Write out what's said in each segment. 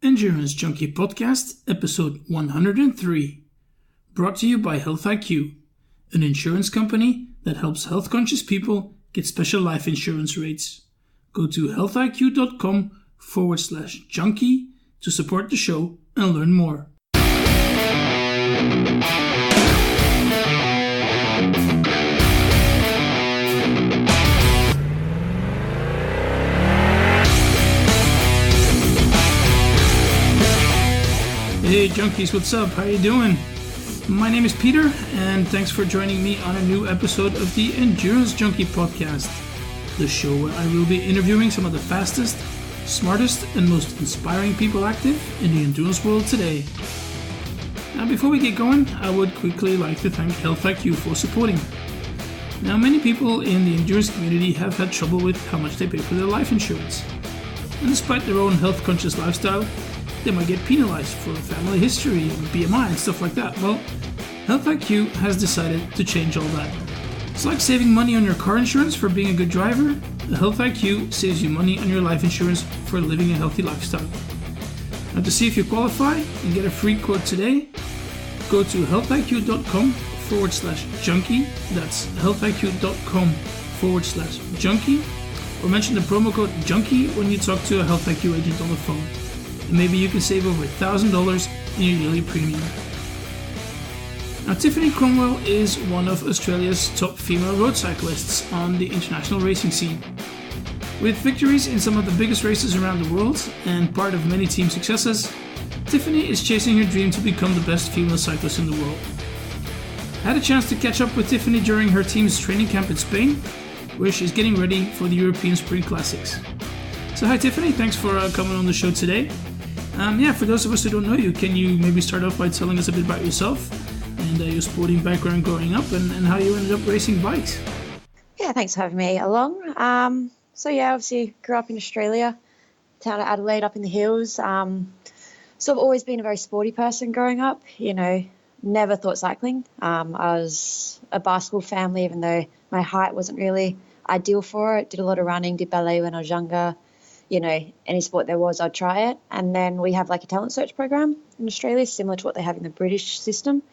Endurance Junkie Podcast, episode 103. Brought to you by Health IQ, an insurance company that helps health-conscious people get special life insurance rates. Go to healthiq.com/junkie to support the show and learn more. Hey junkies, what's up? How you doing? My name is Peter, and thanks for joining me on a new episode of the Endurance Junkie Podcast, the show where I will be interviewing some of the fastest, smartest, and most inspiring people active in the endurance world today. Now, before we get going, I would quickly like to thank Health IQ for supporting. Now, many people in the endurance community have had trouble with how much they pay for their life insurance, and despite their own health-conscious lifestyle, they might get penalized for family history and BMI and stuff like that. Well, Health IQ has decided to change all that. It's like saving money on your car insurance for being a good driver. Health IQ saves you money on your life insurance for living a healthy lifestyle. Now, to see if you qualify and get a free quote today, go to healthiq.com/junkie. That's healthiq.com/junkie, or mention the promo code junkie when you talk to a Health IQ agent on the phone. And maybe you can save over $1,000 in your yearly premium. Now, Tiffany Cromwell is one of Australia's top female road cyclists on the international racing scene. With victories in some of the biggest races around the world and part of many team successes, Tiffany is chasing her dream to become the best female cyclist in the world. I had a chance to catch up with Tiffany during her team's training camp in Spain, where she's getting ready for the European Spring Classics. So hi Tiffany, thanks for coming on the show today. For those of us who don't know you, can you maybe start off by telling us a bit about yourself and your sporting background growing up and how you ended up racing bikes? Yeah, thanks for having me along. Obviously grew up in Australia, town of Adelaide up in the hills. So I've always been a very sporty person growing up, never thought cycling. I was a basketball family, even though my height wasn't really ideal for it. Did a lot of running, did ballet when I was younger. Any sport there was, I'd try it. And then we have like a talent search program in Australia, similar to what they have in the British system,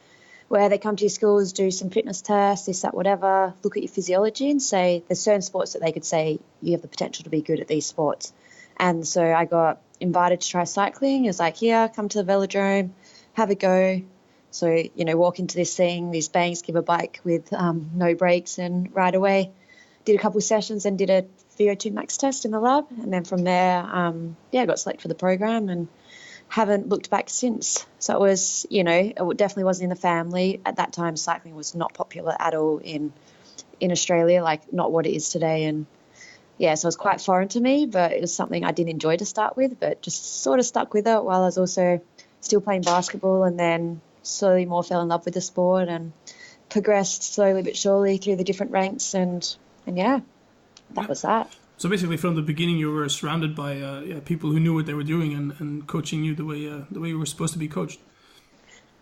where they come to your schools, do some fitness tests, this, that, whatever, look at your physiology and say there's certain sports that they could say you have the potential to be good at these sports. And so I got invited to try cycling. It was like, here, come to the velodrome, have a go. So, walk into this thing, these banks, give a bike with no brakes and ride away. Did a couple of sessions and did a VO2 max test in the lab, and then from there, I got selected for the program and haven't looked back since. So it was, it definitely wasn't in the family. At that time, cycling was not popular at all in Australia, like not what it is today. And so it was quite foreign to me, but it was something I did enjoy to start with, but just sort of stuck with it while I was also still playing basketball, and then slowly more fell in love with the sport and progressed slowly but surely through the different ranks, and that was that. So basically, from the beginning, you were surrounded by people who knew what they were doing and coaching you the way you were supposed to be coached.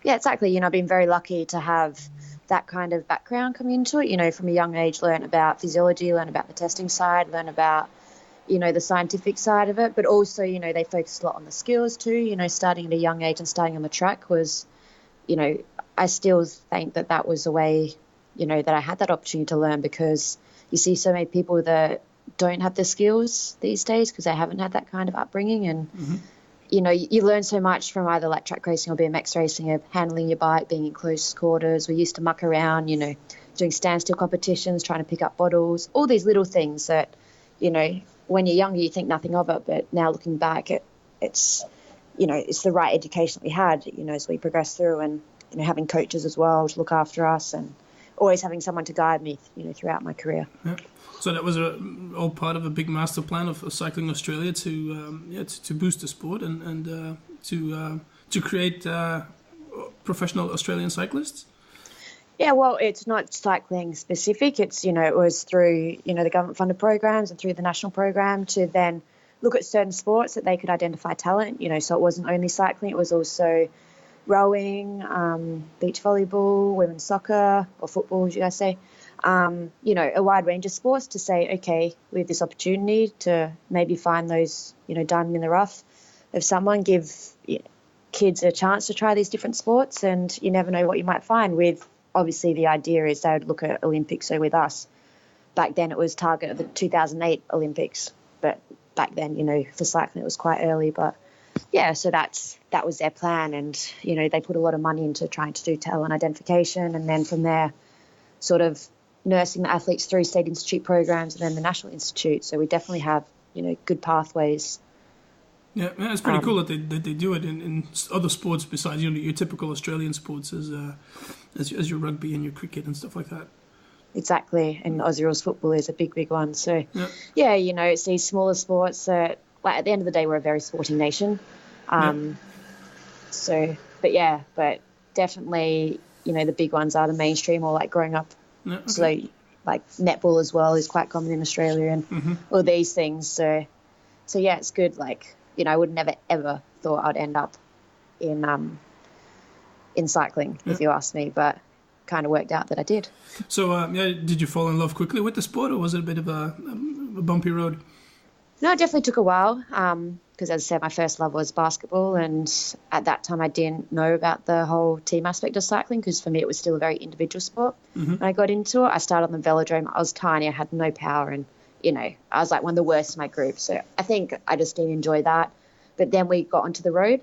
Yeah, exactly. I've been very lucky to have that kind of background coming into it. From a young age, learn about physiology, learn about the testing side, learn about the scientific side of it. But also, they focus a lot on the skills too. Starting at a young age and starting on the track was, I still think that was a way, that I had that opportunity to learn, because you see so many people that don't have the skills these days because they haven't had that kind of upbringing. And, you learn so much from either like track racing or BMX racing of handling your bike, being in close quarters. We used to muck around, doing standstill competitions, trying to pick up bottles, all these little things that, when you're younger, you think nothing of it. But now looking back, it's the right education that we had, as we progressed through, and, having coaches as well to look after us, and always having someone to guide me, throughout my career. Yeah. So that was all part of a big master plan of Cycling Australia to boost the sport and to create professional Australian cyclists. Yeah, well, it's not cycling specific. It's it was through the government funded programs and through the national program to then look at certain sports that they could identify talent. So it wasn't only cycling; it was also rowing, beach volleyball, women's soccer, or football, as you guys say. A wide range of sports to say, okay, we have this opportunity to maybe find those, diamond in the rough of someone, give kids a chance to try these different sports, and you never know what you might find. With obviously the idea is they would look at Olympics. So with us, back then it was target of the 2008 Olympics, but back then, for cycling it was quite early. But yeah, so that was their plan, and they put a lot of money into trying to do talent identification, and then from there, sort of nursing the athletes through state institute programs and then the national institute. So we definitely have good pathways. Yeah, it's pretty cool that they do it in other sports besides your typical Australian sports as your rugby and your cricket and stuff like that. Exactly, and Aussie rules football is a big one. So yeah, it's these smaller sports that, like, at the end of the day, we're a very sporting nation. So, but definitely, the big ones are the mainstream, or like growing up. Yeah, okay. So like netball as well is quite common in Australia, and all these things. So yeah, it's good. Like, I would never ever thought I'd end up in cycling if you asked me, but kind of worked out that I did. So did you fall in love quickly with the sport, or was it a bit of a bumpy road? No, it definitely took a while, because as I said, my first love was basketball, and at that time I didn't know about the whole team aspect of cycling, because for me it was still a very individual sport. When I got into it, I started on the velodrome. I was tiny, I had no power, and I was like one of the worst in my group, so I think I just didn't enjoy that. But then we got onto the road,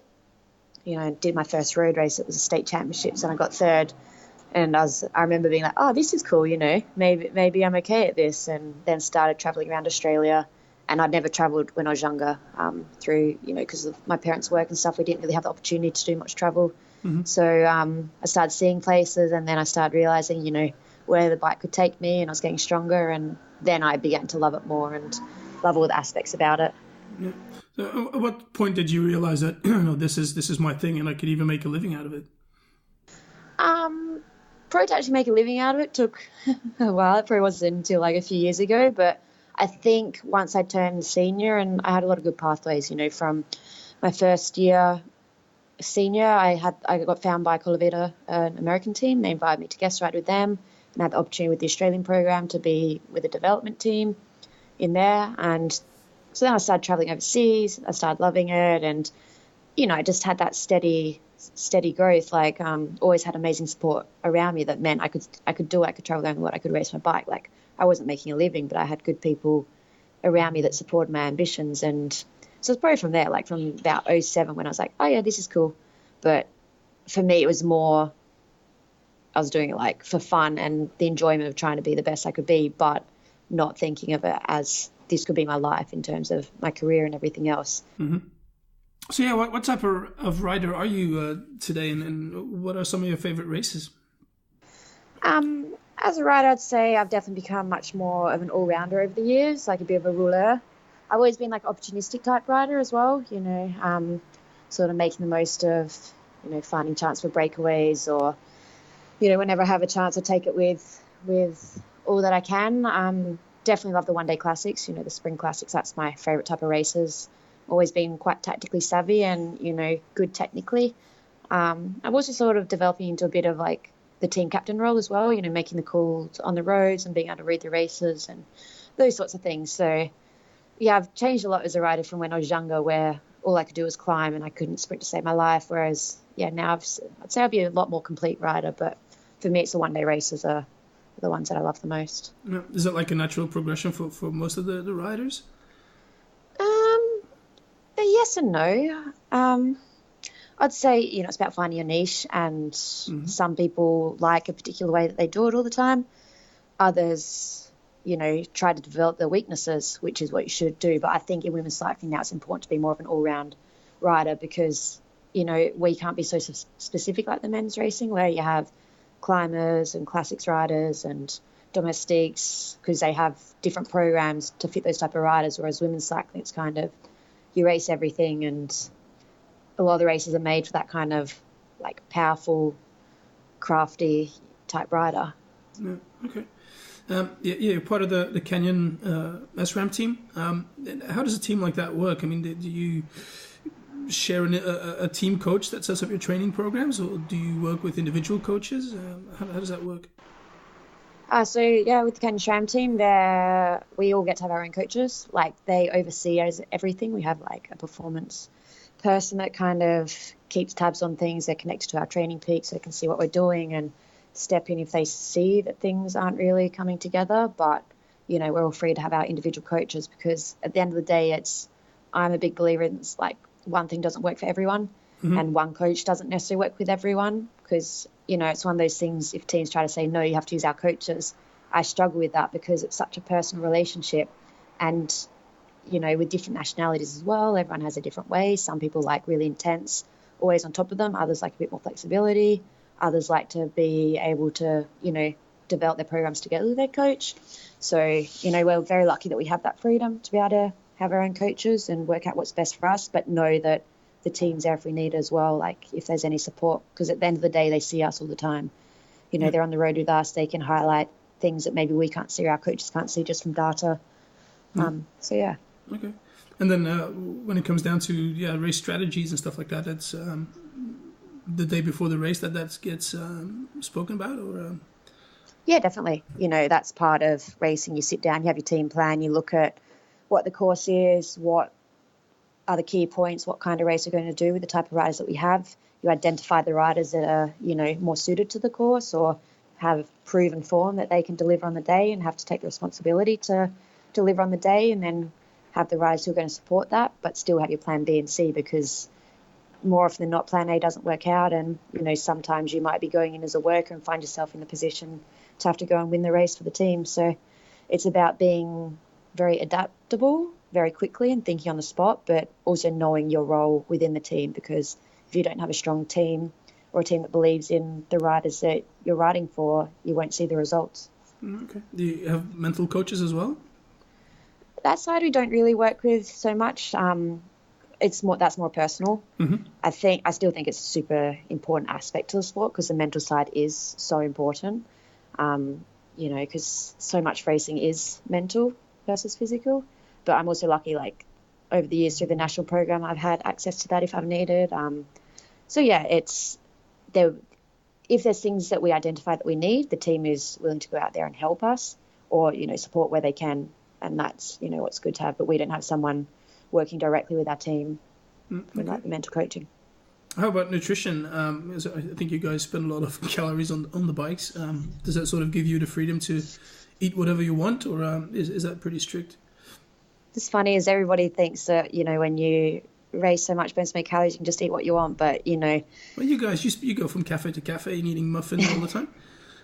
I did my first road race. It was a state championships, and I got third. And I remember being like, oh, this is cool, maybe I'm okay at this, and then started traveling around Australia. And I'd never travelled when I was younger, through, because of my parents' work and stuff. We didn't really have the opportunity to do much travel. So I started seeing places, and then I started realising, where the bike could take me, and I was getting stronger. And then I began to love it more and love all the aspects about it. Yeah. So at what point did you realise that, this is my thing, and I could even make a living out of it? Probably to actually make a living out of it took a while. It probably wasn't until like a few years ago, but I think once I turned senior, and I had a lot of good pathways, from my first year senior, I got found by Colavita, an American team. They invited me to guest ride with them, and I had the opportunity with the Australian program to be with a development team in there. And so then I started traveling overseas. I started loving it, and I just had that steady growth. Like, always had amazing support around me that meant I could do it. I could travel around the world. I could race my bike. Like, I wasn't making a living, but I had good people around me that supported my ambitions. And so it's probably from there, like from about 2007, when I was like, oh yeah, this is cool. But for me, it was more, I was doing it like for fun and the enjoyment of trying to be the best I could be, but not thinking of it as this could be my life in terms of my career and everything else. So yeah, what type of rider are you today, and what are some of your favorite races? As a rider, I'd say I've definitely become much more of an all-rounder over the years, like a bit of a rouleur. I've always been like opportunistic type rider as well, sort of making the most of, finding chance for breakaways, or, whenever I have a chance, I take it with all that I can. Definitely love the one-day classics, the spring classics. That's my favourite type of races. Always been quite tactically savvy and, good technically. I've also sort of developing into a bit of like the team captain role as well, making the calls on the roads and being able to read the races and those sorts of things. So, yeah, I've changed a lot as a rider from when I was younger, where all I could do was climb and I couldn't sprint to save my life. Whereas, yeah, now I'd say I'd be a lot more complete rider. But for me, it's the one-day races are the ones that I love the most. Is it like a natural progression for most of the riders? Yes and no. I'd say, it's about finding your niche, and some people like a particular way that they do it all the time. Others, try to develop their weaknesses, which is what you should do. But I think in women's cycling now it's important to be more of an all-round rider, because, we can't be so specific like the men's racing, where you have climbers and classics riders and domestics, because they have different programs to fit those type of riders. Whereas women's cycling, it's kind of, you race everything, and a lot of the races are made for that kind of like powerful, crafty type rider. Yeah, okay. You're part of the Kenyan SRAM team. How does a team like that work? I mean, do you share a team coach that sets up your training programs, or do you work with individual coaches? How does that work? So yeah, with the Ken Shram team, there we all get to have our own coaches. Like they oversee everything. We have like a performance person that kind of keeps tabs on things. They're connected to our training peaks, so they can see what we're doing and step in if they see that things aren't really coming together. But we're all free to have our individual coaches because at the end of the day, I'm a big believer in it's like one thing doesn't work for everyone, and one coach doesn't necessarily work with everyone because it's one of those things. If teams try to say no, you have to use our coaches, I struggle with that because it's such a personal relationship, and with different nationalities as well, everyone has a different way. Some people like really intense, always on top of them. Others like a bit more flexibility. Others like to be able to develop their programs together with their coach. So we're very lucky that we have that freedom to be able to have our own coaches and work out what's best for us, but know that the team's there if we need as well, like if there's any support, because at the end of the day they see us all the time. They're on the road with us. They can highlight things that maybe we can't see or our coaches can't see just from data. So yeah. Okay. And then when it comes down to race strategies and stuff like that, that's the day before the race that gets spoken about, or Yeah, definitely. That's part of racing. You sit down, you have your team plan, you look at what the course is, what are the key points, what kind of race we're going to do with the type of riders that we have. You identify the riders that are, more suited to the course or have proven form that they can deliver on the day and have to take the responsibility to deliver on the day, and then have the riders who are going to support that, but still have your plan B and C, because more often than not, plan A doesn't work out. And, sometimes you might be going in as a worker and find yourself in the position to have to go and win the race for the team. So it's about being very adaptable very quickly and thinking on the spot, but also knowing your role within the team, because if you don't have a strong team or a team that believes in the riders that you're riding for, you won't see the results. Okay. Do you have mental coaches as well? That side we don't really work with so much. That's more personal. I still think it's a super important aspect to the sport, because the mental side is so important. Because so much racing is mental versus physical. But I'm also lucky, like over the years through the national program, I've had access to that if I've needed. If there's things that we identify that we need, the team is willing to go out there and help us, or support where they can, and that's what's good to have. But we don't have someone working directly with our team for like the mental coaching. How about nutrition? I think you guys spend a lot of calories on the bikes. Does that sort of give you the freedom to eat whatever you want, or is that pretty strict? It's funny, as everybody thinks that when you race so much, burn so many calories, you can just eat what you want. But well, you guys, you go from cafe to cafe and eating muffins all the time.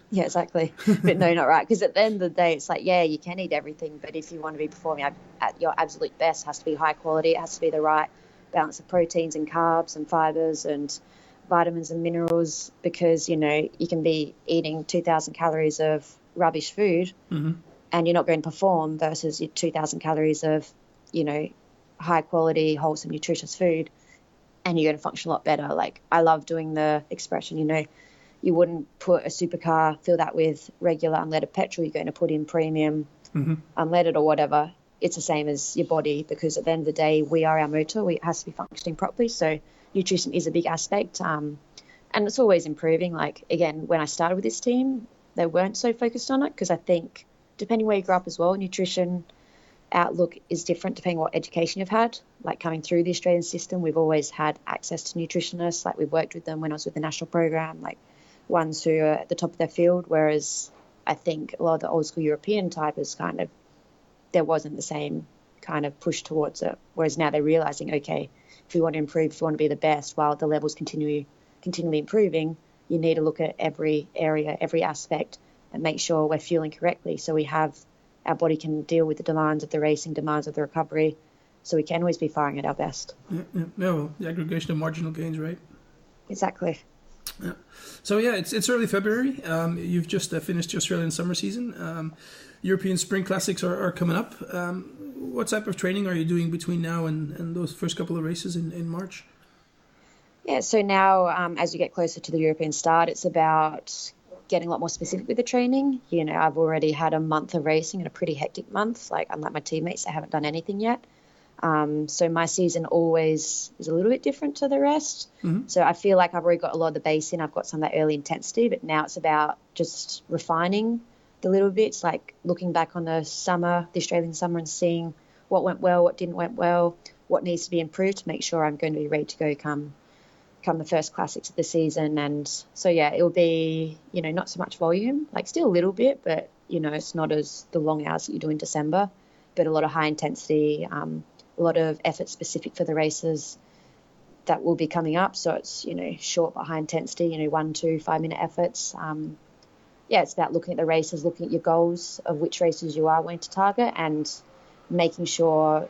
Yeah, exactly. But no, not right. Because at the end of the day, it's like, yeah, you can eat everything, but if you want to be performing at your absolute best, it has to be high quality. It has to be the right balance of proteins and carbs and fibers and vitamins and minerals, because you can be eating 2,000 calories of rubbish food and you're not going to perform, versus your 2,000 calories of high quality, wholesome, nutritious food, and you're going to function a lot better. Like, I love doing the expression, you wouldn't put a supercar, fill that with regular unleaded petrol, you're going to put in premium unleaded or whatever. It's the same as your body, because at the end of the day, we are our motor. It has to be functioning properly. So nutrition is a big aspect, and it's always improving. Like, again, when I started with this team, they weren't so focused on it, because I think depending where you grew up as well, nutrition outlook is different depending what education you've had. Like, coming through the Australian system, we've always had access to nutritionists. Like, we've worked with them when I was with the national program, like ones who are at the top of their field, whereas I think a lot of the old school European typers there wasn't the same kind of push towards it. Whereas now they're realizing, okay, if you want to improve, if you want to be the best, while the levels continually improving, you need to look at every area, every aspect, and make sure we're fueling correctly, so our body can deal with the demands of the racing, demands of the recovery, so we can always be firing at our best. Yeah, well, the aggregation of marginal gains, right? Exactly. Yeah. So yeah, it's early February. You've just finished the Australian summer season. European Spring Classics are coming up. What type of training are you doing between now and those first couple of races in March? Yeah, so now as you get closer to the European start, it's about getting a lot more specific with the training. I've already had a month of racing and a pretty hectic month. Like, unlike my teammates, they haven't done anything yet. So my season always is a little bit different to the rest. So I feel like I've already got a lot of the base in. I've got some of that early intensity, but now it's about just refining a little bit. It's like looking back on the Australian summer, and seeing what went well, what didn't went well, what needs to be improved to make sure I'm going to be ready to go come the first classics of the season. And so, yeah, it will be, not so much volume, like still a little bit, but, it's not as the long hours that you do in December, but a lot of high intensity, a lot of effort specific for the races that will be coming up. So it's, short but high intensity, 1, 2, 5 minute efforts. It's about looking at the races, looking at your goals of which races you are wanting to target, and making sure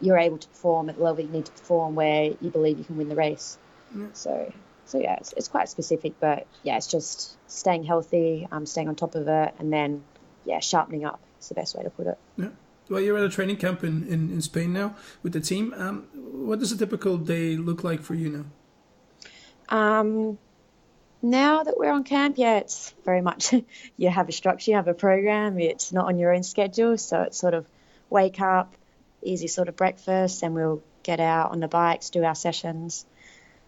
you're able to perform at the level you need to perform where you believe you can win the race. Yeah. So yeah, it's quite specific, but yeah, it's just staying healthy, staying on top of it, and then sharpening up is the best way to put it. Yeah. Well, you're at a training camp in Spain now with the team. What does a typical day look like for you now? Now that we're on camp, it's very much you have a structure, you have a program. It's not on your own schedule, so it's sort of wake up, easy sort of breakfast, and we'll get out on the bikes, do our sessions,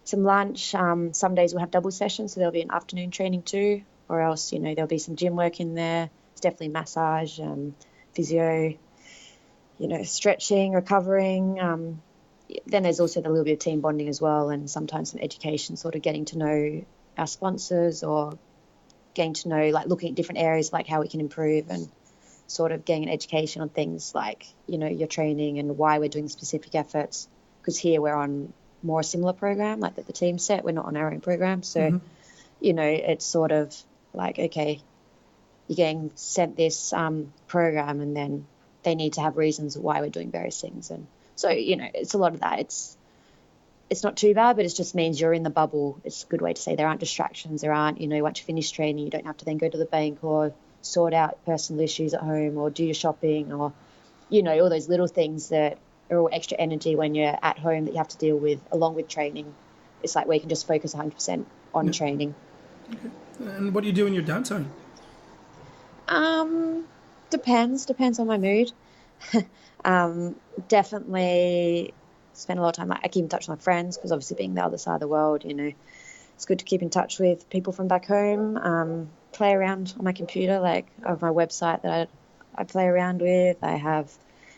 some lunch. Some days we'll have double sessions, so there'll be an afternoon training too, or else, there'll be some gym work in there. It's definitely massage, physio, stretching, recovering. Then there's also the little bit of team bonding as well, and sometimes some education, sort of getting to know our sponsors, or getting to know, like looking at different areas, like how we can improve, and sort of getting an education on things like, your training and why we're doing specific efforts. Because here we're on more similar program, like that the team set. We're not on our own program. So, it's sort of like, okay, you're getting sent this program, and then they need to have reasons why we're doing various things. And so, it's a lot of that. It's not too bad, but it just means you're in the bubble. It's a good way to say there aren't distractions. There aren't, once you finish training, you don't have to then go to the bank or sort out personal issues at home, or do your shopping, or, all those little things that are all extra energy when you're at home that you have to deal with along with training. It's like where you can just focus 100% on training. Okay. And what do you do in your downtime? Depends on my mood. Definitely spend a lot of time. I keep in touch with my friends, because obviously being the other side of the world, it's good to keep in touch with people from back home. Play around on my computer, like of my website that I play around with. I have,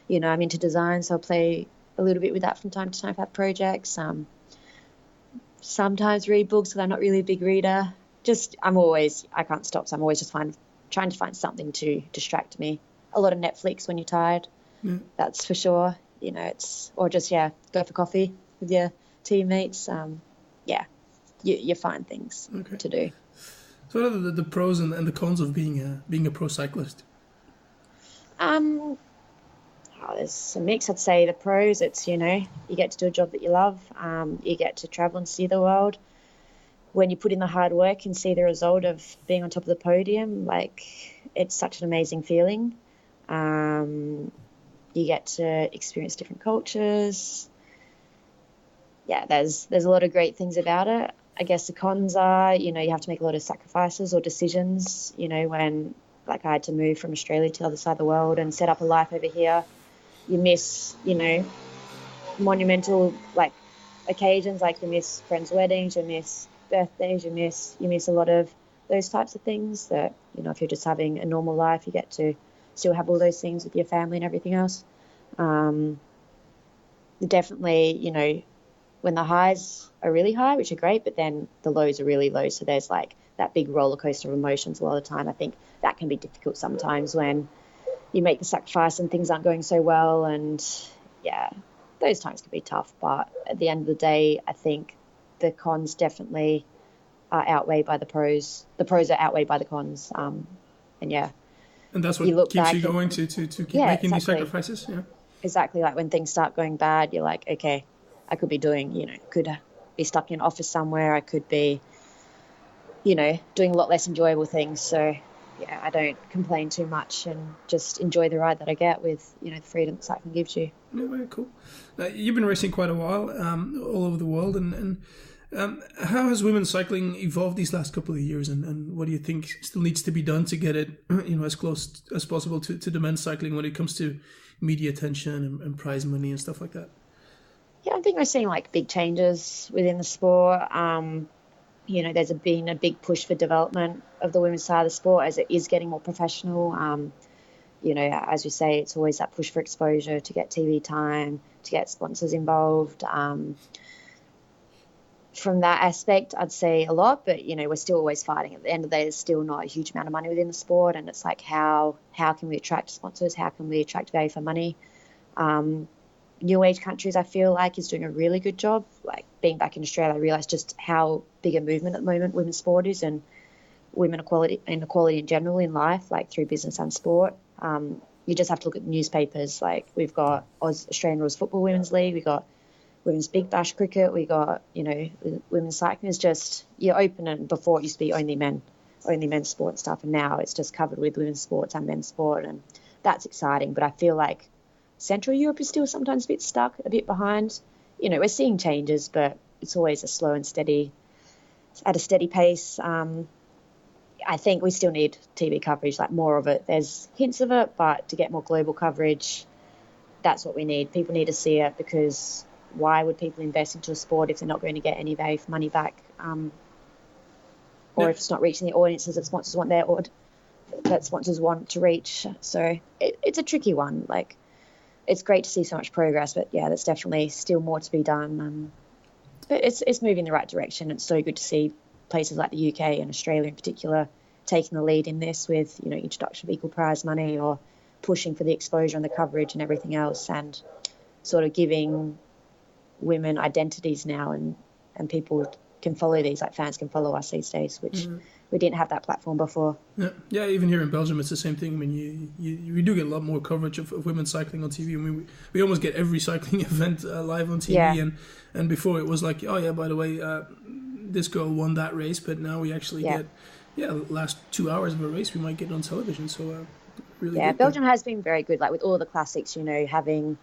I'm into design, so I'll play a little bit with that from time to time if I have projects. Sometimes read books, because I'm not really a big reader. I can't stop, so I'm always just trying to find something to distract me. A lot of Netflix when you're tired, that's for sure. Or just, go for coffee with your teammates. You find things to do. So what are the pros and the cons of being a pro cyclist? There's a mix. I'd say the pros, it's, you get to do a job that you love. You get to travel and see the world. When you put in the hard work and see the result of being on top of the podium, like, it's such an amazing feeling. You get to experience different cultures. Yeah, there's a lot of great things about it. I guess the cons are, you have to make a lot of sacrifices or decisions, when, like, I had to move from Australia to the other side of the world and set up a life over here. You miss, monumental, like, occasions, like you miss friends' weddings, you miss birthdays, you miss a lot of those types of things that, if you're just having a normal life, you get to still have all those things with your family and everything else. Definitely, when the highs are really high, which are great, but then the lows are really low. So there's like that big roller coaster of emotions a lot of the time. I think that can be difficult sometimes when you make the sacrifice and things aren't going so well. And those times can be tough. But at the end of the day, I think the cons definitely are outweighed by the pros. The pros are outweighed by the cons. And that's what keeps you going to keep making these sacrifices. Yeah, exactly. Like when things start going bad, you're like, okay, I could be doing, could be stuck in an office somewhere. I could be, doing a lot less enjoyable things. So, I don't complain too much and just enjoy the ride that I get with, the freedom that cycling gives you. Yeah, very cool. You've been racing quite a while, all over the world. And how has women's cycling evolved these last couple of years? And what do you think still needs to be done to get it, as close as possible to the men's cycling when it comes to media attention and prize money and stuff like that? Yeah, I think we're seeing like big changes within the sport. there's been a big push for development of the women's side of the sport as it is getting more professional. As we say, it's always that push for exposure to get TV time, to get sponsors involved. From that aspect, I'd say a lot, but, we're still always fighting. At the end of the day, there's still not a huge amount of money within the sport, and it's like, how can we attract sponsors? How can we attract value for money? New age countries, I feel like, is doing a really good job. Like, being back in Australia, I realised just how big a movement at the moment women's sport is, and women equality in general in life, like through business and sport. You just have to look at the newspapers. Like, we've got Australian Rules Football Women's League, we've got Women's Big Bash Cricket, we got, women's cycling is just, you open it. Before it used to be only men's sport and stuff, and now it's just covered with women's sports and men's sport, and that's exciting. But I feel like Central Europe is still sometimes a bit stuck, a bit behind. We're seeing changes, but it's always at a steady pace. I think we still need TV coverage, like more of it. There's hints of it, but to get more global coverage, that's what we need. People need to see it, because why would people invest into a sport if they're not going to get any value for money back? Or if it's not reaching the audiences that sponsors want to reach. So it's a tricky one. Like, it's great to see so much progress, but yeah, there's definitely still more to be done. But it's moving in the right direction. It's so good to see places like the UK and Australia in particular taking the lead in this with, introduction of equal prize money, or pushing for the exposure and the coverage and everything else, and sort of giving women identities now, and people can follow these, like fans can follow us these days, which we didn't have that platform before. Yeah, even here in Belgium, it's the same thing. I mean, we do get a lot more coverage of women's cycling on TV. I mean, we almost get every cycling event live on TV, and before it was like, oh yeah, by the way, this girl won that race, but now we actually get, last 2 hours of a race we might get on television. So really, Belgium has been very good. Like with all the classics, having,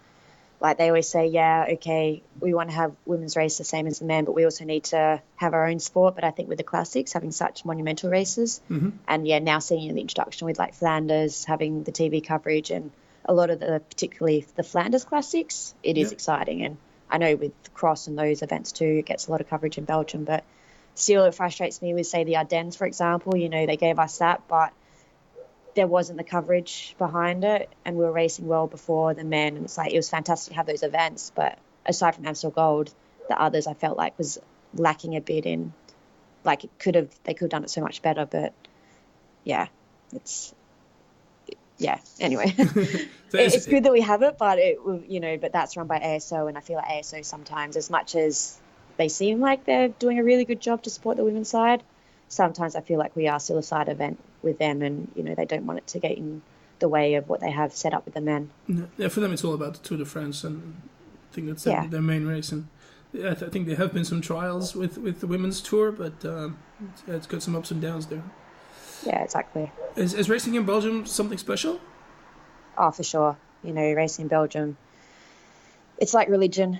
like they always say, okay, we want to have women's race the same as the men, but we also need to have our own sport. But I think with the classics, having such monumental races, and now seeing the introduction with like Flanders, having the TV coverage, and a lot of particularly the Flanders classics, it is exciting. And I know with cross and those events too, it gets a lot of coverage in Belgium, but still it frustrates me with, say, the Ardennes, for example. They gave us that, but there wasn't the coverage behind it, and we were racing well before the men, and it's like, it was fantastic to have those events, but aside from Amstel Gold, the others I felt like was lacking a bit in, like, they could have done it so much better. But anyway. It's good that we have it, but but that's run by ASO, and I feel like ASO sometimes, as much as they seem like they're doing a really good job to support the women's side, sometimes I feel like we are still a side event with them, and they don't want it to get in the way of what they have set up with the men. Yeah, for them it's all about the Tour de France, and I think that's their main race. And I think there have been some trials with the women's tour, but it's got some ups and downs there. Yeah, exactly. Is racing in Belgium something special? Oh, for sure. Racing in Belgium, it's like religion.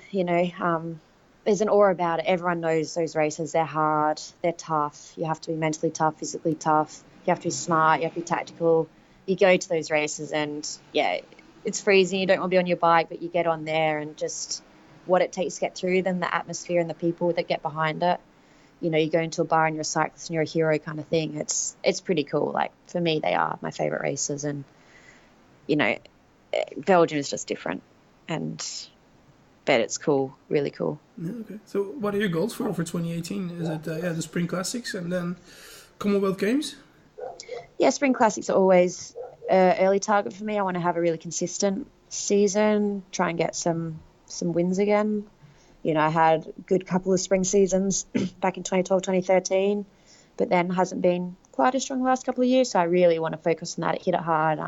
There's an aura about it. Everyone knows those races. They're hard. They're tough. You have to be mentally tough, physically tough. You have to be smart. You have to be tactical. You go to those races and, it's freezing. You don't want to be on your bike, but you get on there, and just what it takes to get through them, the atmosphere and the people that get behind it. You go into a bar and you're a cyclist and you're a hero kind of thing. It's pretty cool. Like, for me, they are my favourite races. And, Belgium is just different. But it's cool, really cool. Yeah, okay. So what are your goals for 2018? Is it the Spring Classics and then Commonwealth Games? Yeah, Spring Classics are always early target for me. I want to have a really consistent season, try and get some wins again. I had a good couple of spring seasons back in 2012, 2013, but then hasn't been quite as strong the last couple of years. So I really want to focus on that, hit it hard,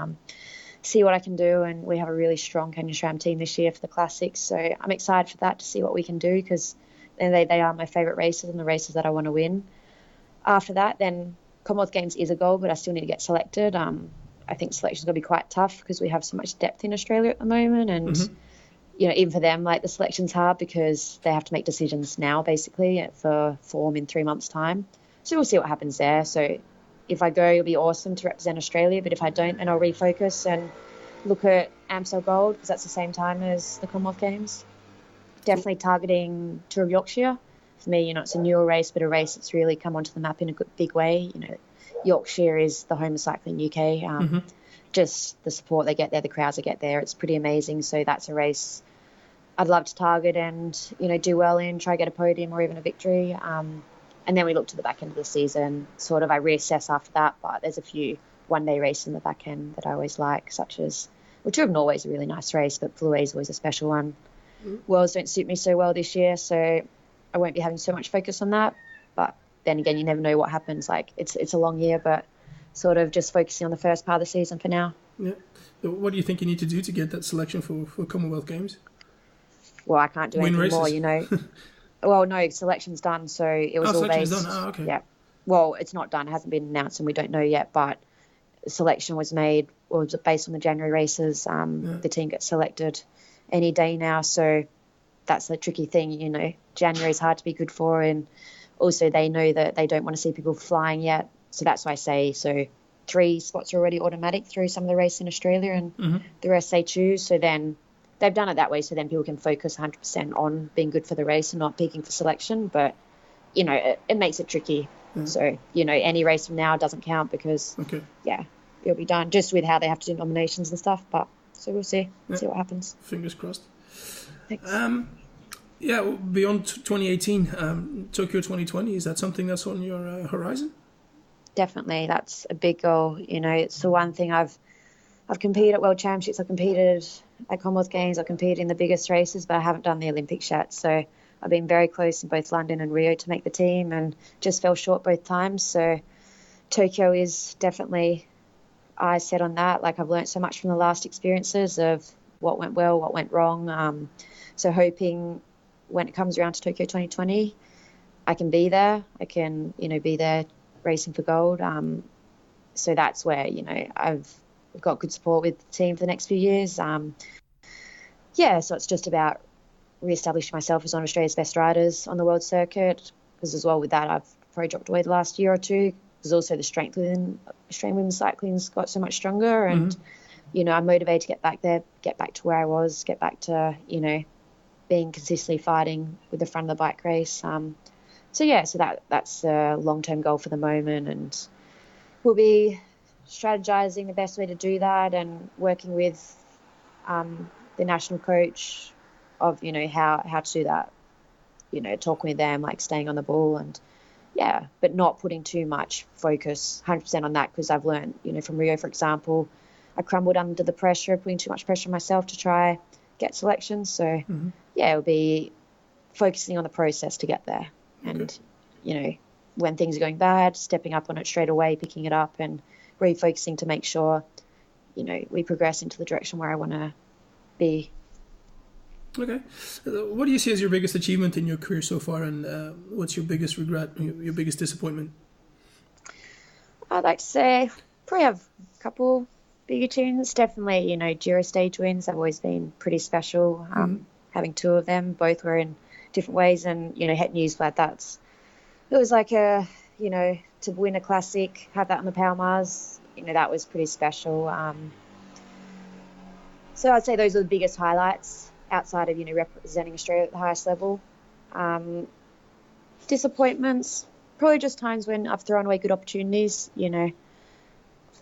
see what I can do. And we have a really strong Canyon SRAM team this year for the Classics. So I'm excited for that, to see what we can do, because they are my favourite races and the races that I want to win. After that, then Commonwealth Games is a goal, but I still need to get selected. I think selection's going to be quite tough because we have so much depth in Australia at the moment. And, even for them, like, the selection's hard because they have to make decisions now, basically, for form in 3 months' time. So we'll see what happens there. So if I go, it'll be awesome to represent Australia. But if I don't, then I'll refocus and look at Amstel Gold, because that's the same time as the Commonwealth Games. Definitely targeting Tour of Yorkshire for me, it's a newer race, but a race that's really come onto the map in a big way. Yorkshire is the home of cycling UK. Just the support they get there, the crowds they get there, it's pretty amazing. So that's a race I'd love to target and, do well in, try to get a podium or even a victory. And then we look to the back end of the season, sort of I reassess after that, but there's a few one-day races in the back end that I always like, such as, Tour of Norway is a really nice race, but Fleury is always a special one. Worlds don't suit me so well this year, so I won't be having so much focus on that. But then again, you never know what happens. Like, it's a long year, but sort of just focusing on the first part of the season for now. Yeah. What do you think you need to do to get that selection for Commonwealth Games? Well, I can't do anything more, Well, no, selection's done, so it was all based. Done. Oh, okay. Yeah. Well, it's not done, it hasn't been announced, and we don't know yet, but selection was made, or was based on the January races. The team gets selected any day now, so that's the tricky thing, January is hard to be good for, and also they know that they don't want to see people flying yet, so that's why I say, 3 spots are already automatic through some of the races in Australia, and the rest they choose, so then they've done it that way, so then people can focus 100% on being good for the race and not peaking for selection, but, it makes it tricky. Yeah. So, any race from now doesn't count because, it'll be done just with how they have to do nominations and stuff, but so we'll see what happens. Fingers crossed. Thanks. Beyond 2018, Tokyo 2020, is that something that's on your horizon? Definitely, that's a big goal. It's the one thing I've competed at World Championships, I've competed at Commonwealth Games, I've competed in the biggest races, but I haven't done the Olympics yet. So I've been very close in both London and Rio to make the team and just fell short both times. So Tokyo is definitely eyes set on that. Like, I've learned so much from the last experiences of what went well, what went wrong. So hoping when it comes around to Tokyo 2020, I can be there. I can, be there racing for gold. So that's where, I've got good support with the team for the next few years. So it's just about re-establishing myself as one of Australia's best riders on the world circuit, because as well with that, I've probably dropped away the last year or two, because also the strength within Australian women's cycling's got so much stronger, and, I'm motivated to get back there, get back to where I was, get back to, being consistently fighting with the front of the bike race. So that's a long-term goal for the moment, and we'll be strategizing the best way to do that and working with the national coach of, how to do that, talking with them, like staying on the ball and, but not putting too much focus 100% on that, because I've learned, from Rio, for example, I crumbled under the pressure, putting too much pressure on myself to try get selections. So, it'll be focusing on the process to get there. And, when things are going bad, stepping up on it straight away, picking it up and refocusing to make sure, we progress into the direction where I want to be. Okay. What do you see as your biggest achievement in your career so far, and what's your biggest regret, your biggest disappointment? I'd like to say probably have a couple big achievements. Definitely, Giro stage wins have always been pretty special. Having 2 of them, both were in different ways, and, Het Nieuwsblad, it was like to win a classic, have that on the Power Mars, that was pretty special. So I'd say those are the biggest highlights outside of, representing Australia at the highest level. Disappointments, probably just times when I've thrown away good opportunities,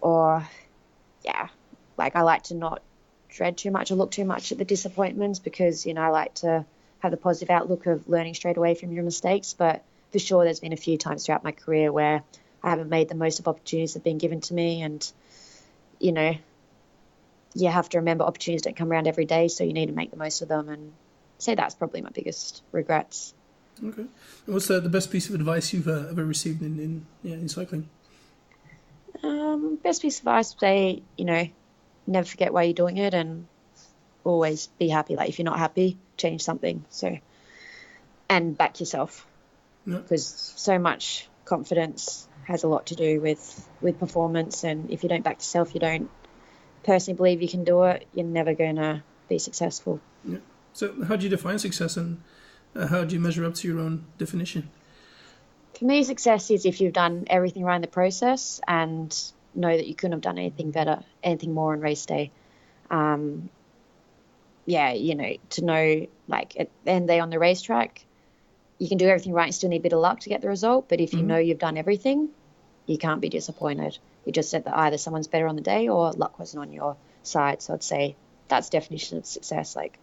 or, like I like to not dread too much or look too much at the disappointments, because, I like to have the positive outlook of learning straight away from your mistakes. But for sure, there's been a few times throughout my career where I haven't made the most of opportunities that have been given to me. And, you have to remember opportunities don't come around every day, so you need to make the most of them. And say that's probably my biggest regrets. Okay. And what's the best piece of advice you've ever received in cycling? Best piece of advice, say, never forget why you're doing it, and always be happy. Like, if you're not happy, change something. So, and back yourself, because so much confidence has a lot to do with performance. And if you don't back yourself, you don't personally believe you can do it, you're never going to be successful. Yeah. So how do you define success, and how do you measure up to your own definition? For me, success is if you've done everything right in the process and know that you couldn't have done anything better, anything more on race day. To know, like, at the end of the day on the racetrack, you can do everything right, you still need a bit of luck to get the result. But if you know you've done everything, you can't be disappointed. You just said that either someone's better on the day or luck wasn't on your side. So I'd say that's definition of success. Like,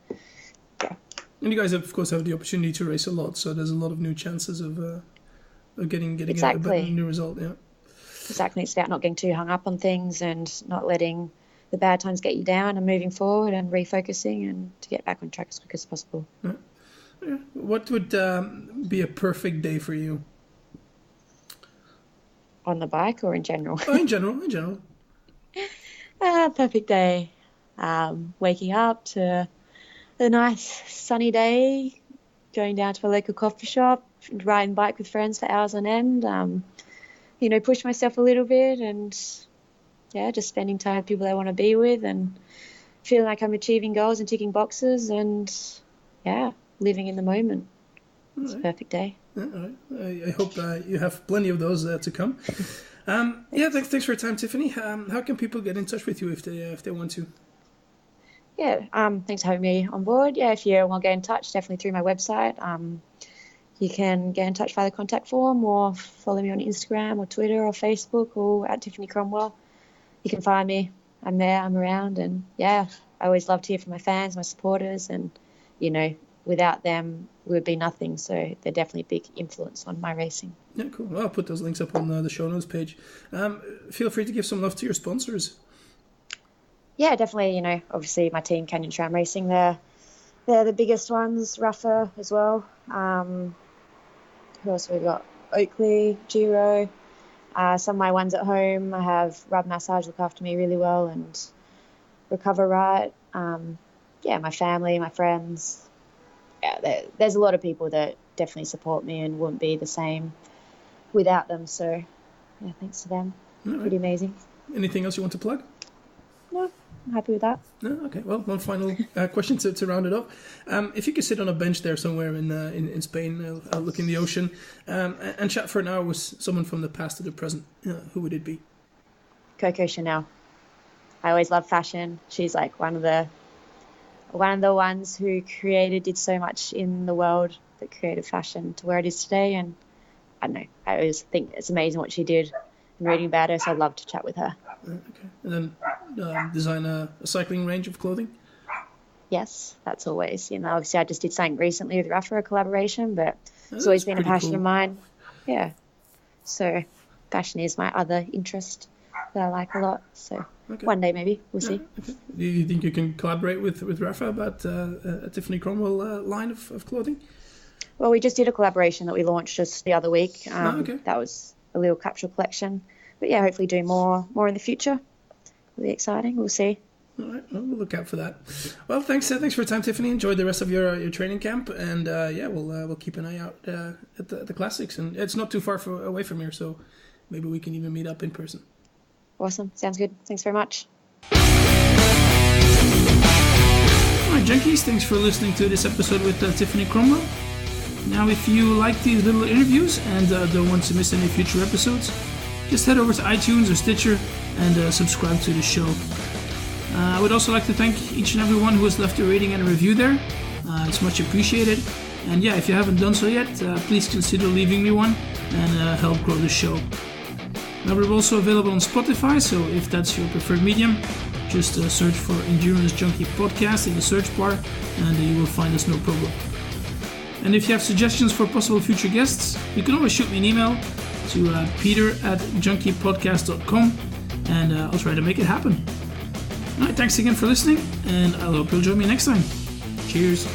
yeah. And you guys, of course, have the opportunity to race a lot, so there's a lot of new chances of getting Exactly. a new result. Yeah. Exactly. It's about not getting too hung up on things and not letting the bad times get you down and moving forward and refocusing and to get back on track as quick as possible. Yeah. Yeah. What would be a perfect day for you? On the bike or in general? Oh, in general. Perfect day. Waking up to a nice sunny day, going down to a local coffee shop, riding bike with friends for hours on end. Push myself a little bit and, just spending time with people I want to be with and feeling like I'm achieving goals and ticking boxes and, living in the moment. It's a perfect day. All right. I hope you have plenty of those to come. Thanks for your time, Tiffany. How can people get in touch with you if they want to? Thanks for having me on board. If you want to get in touch, definitely through my website. You can get in touch via the contact form or follow me on Instagram or Twitter or Facebook or at Tiffany Cromwell. You can find me. I'm there, I'm around, and I always love to hear from my fans, my supporters, and, without them, we would be nothing. So they're definitely a big influence on my racing. Yeah, cool. Well, I'll put those links up on the show notes page. Feel free to give some love to your sponsors. Yeah, definitely. Obviously my team, Canyon Tram Racing, they're the biggest ones. Rafa as well. Who else have we got? Oakley, Giro. Some of my ones at home, I have Rub Massage look after me really well and Recover Right. My family, my friends. There's a lot of people that definitely support me and wouldn't be the same without them. So, thanks to them. Right. Pretty amazing. Anything else you want to plug? No, I'm happy with that. No? Okay, well, one final question to round it up. If you could sit on a bench there somewhere in Spain, look in the ocean, and chat for an hour with someone from the past to the present, who would it be? Coco Chanel. I always love fashion. She's like one of the ones who did so much in the world that created fashion to where it is today. And I don't know, I always think it's amazing what she did and reading about her, so I'd love to chat with her. Okay. And then design a cycling range of clothing? Yes, that's always, obviously I just did something recently with Rafa, a collaboration, but it's always been a passion of mine. Yeah. So fashion is my other interest that I like a lot. So one day maybe, we'll see. Okay. Do you think you can collaborate with Rafa about a Tiffany Cromwell line of clothing? Well, we just did a collaboration that we launched just the other week. That was a little capsule collection. But hopefully do more in the future. It'll be exciting. We'll see. All right, well, we'll look out for that. Well, thanks for your time, Tiffany. Enjoy the rest of your training camp, and we'll keep an eye out at the classics. And it's not too far away from here, so maybe we can even meet up in person. Awesome, sounds good. Thanks very much. All right, Junkies, thanks for listening to this episode with Tiffany Cromwell. Now, if you like these little interviews and don't want to miss any future episodes, just head over to iTunes or Stitcher and subscribe to the show. I would also like to thank each and everyone who has left a rating and a review there. It's much appreciated. And if you haven't done so yet, please consider leaving me one and help grow the show. Now, we're also available on Spotify, so if that's your preferred medium, just search for Endurance Junkie Podcast in the search bar and you will find us no problem. And if you have suggestions for possible future guests, you can always shoot me an email to peter@junkiepodcast.com and I'll try to make it happen. Alright, thanks again for listening, and I hope you'll join me next time. Cheers.